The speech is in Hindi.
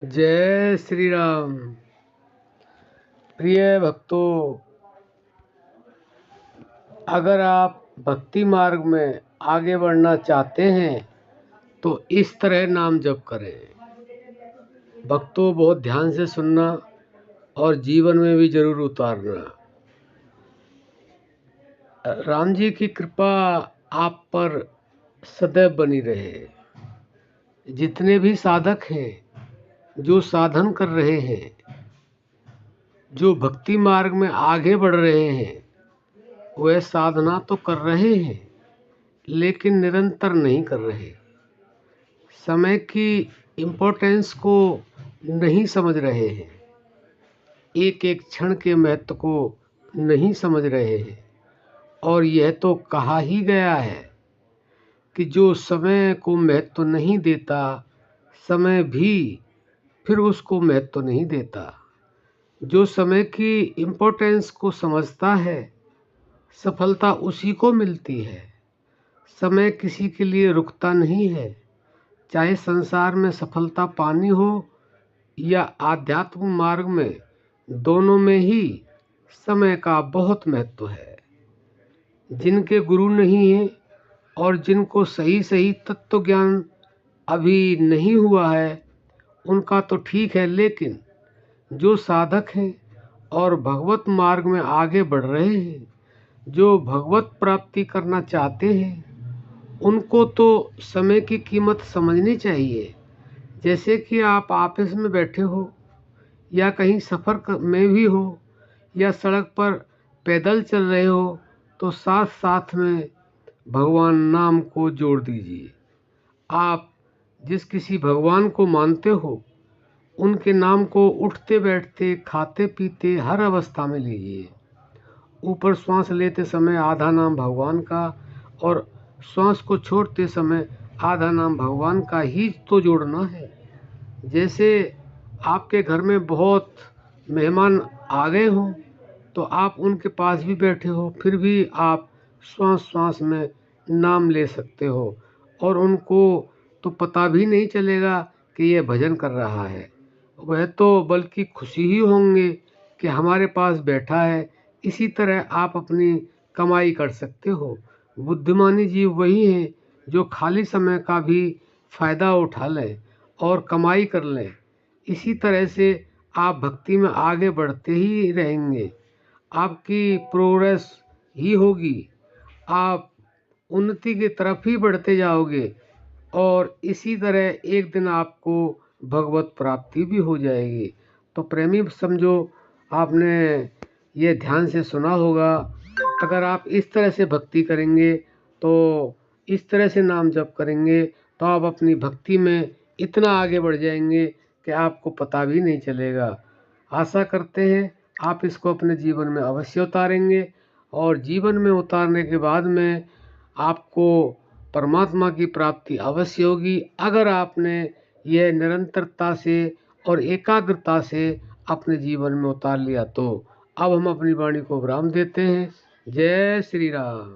जय श्री राम। प्रिय भक्तों, अगर आप भक्ति मार्ग में आगे बढ़ना चाहते हैं तो इस तरह नाम जप करें। भक्तों, बहुत ध्यान से सुनना और जीवन में भी जरूर उतारना। राम जी की कृपा आप पर सदैव बनी रहे। जितने भी साधक हैं, जो साधन कर रहे हैं, जो भक्ति मार्ग में आगे बढ़ रहे हैं, वह साधना तो कर रहे हैं लेकिन निरंतर नहीं कर रहे। समय की इम्पोर्टेंस को नहीं समझ रहे हैं, एक एक क्षण के महत्व को नहीं समझ रहे हैं। और यह तो कहा ही गया है कि जो समय को महत्व नहीं देता, समय भी फिर उसको महत्व नहीं देता। जो समय की इम्पोर्टेंस को समझता है, सफलता उसी को मिलती है। समय किसी के लिए रुकता नहीं है। चाहे संसार में सफलता पानी हो या आध्यात्म मार्ग में, दोनों में ही समय का बहुत महत्व है। जिनके गुरु नहीं है और जिनको सही सही तत्व ज्ञान अभी नहीं हुआ है, उनका तो ठीक है, लेकिन जो साधक हैं और भगवत मार्ग में आगे बढ़ रहे हैं, जो भगवत प्राप्ति करना चाहते हैं, उनको तो समय की कीमत समझनी चाहिए। जैसे कि आप ऑफिस में बैठे हो या कहीं सफ़र में भी हो या सड़क पर पैदल चल रहे हो, तो साथ साथ में भगवान नाम को जोड़ दीजिए। आप जिस किसी भगवान को मानते हो, उनके नाम को उठते बैठते, खाते पीते हर अवस्था में लीजिए। ऊपर श्वास लेते समय आधा नाम भगवान का और श्वास को छोड़ते समय आधा नाम भगवान का ही तो जोड़ना है। जैसे आपके घर में बहुत मेहमान आ गए हों, तो आप उनके पास भी बैठे हो, फिर भी आप श्वास श्वास में नाम ले सकते हो और उनको तो पता भी नहीं चलेगा कि यह भजन कर रहा है। वह तो बल्कि खुशी ही होंगे कि हमारे पास बैठा है। इसी तरह आप अपनी कमाई कर सकते हो। बुद्धिमानी जीव वही हैं जो खाली समय का भी फायदा उठा लें और कमाई कर लें। इसी तरह से आप भक्ति में आगे बढ़ते ही रहेंगे, आपकी प्रोग्रेस ही होगी, आप उन्नति की तरफ ही बढ़ते जाओगे और इसी तरह एक दिन आपको भगवत प्राप्ति भी हो जाएगी। तो प्रेमी समझो, आपने ये ध्यान से सुना होगा। अगर आप इस तरह से भक्ति करेंगे, तो इस तरह से नाम जप करेंगे, तो आप अपनी भक्ति में इतना आगे बढ़ जाएंगे कि आपको पता भी नहीं चलेगा। आशा करते हैं आप इसको अपने जीवन में अवश्य उतारेंगे और जीवन में उतारने के बाद में आपको परमात्मा की प्राप्ति अवश्य होगी। अगर आपने यह निरंतरता से और एकाग्रता से अपने जीवन में उतार लिया तो। अब हम अपनी वाणी को विराम देते हैं। जय श्री राम।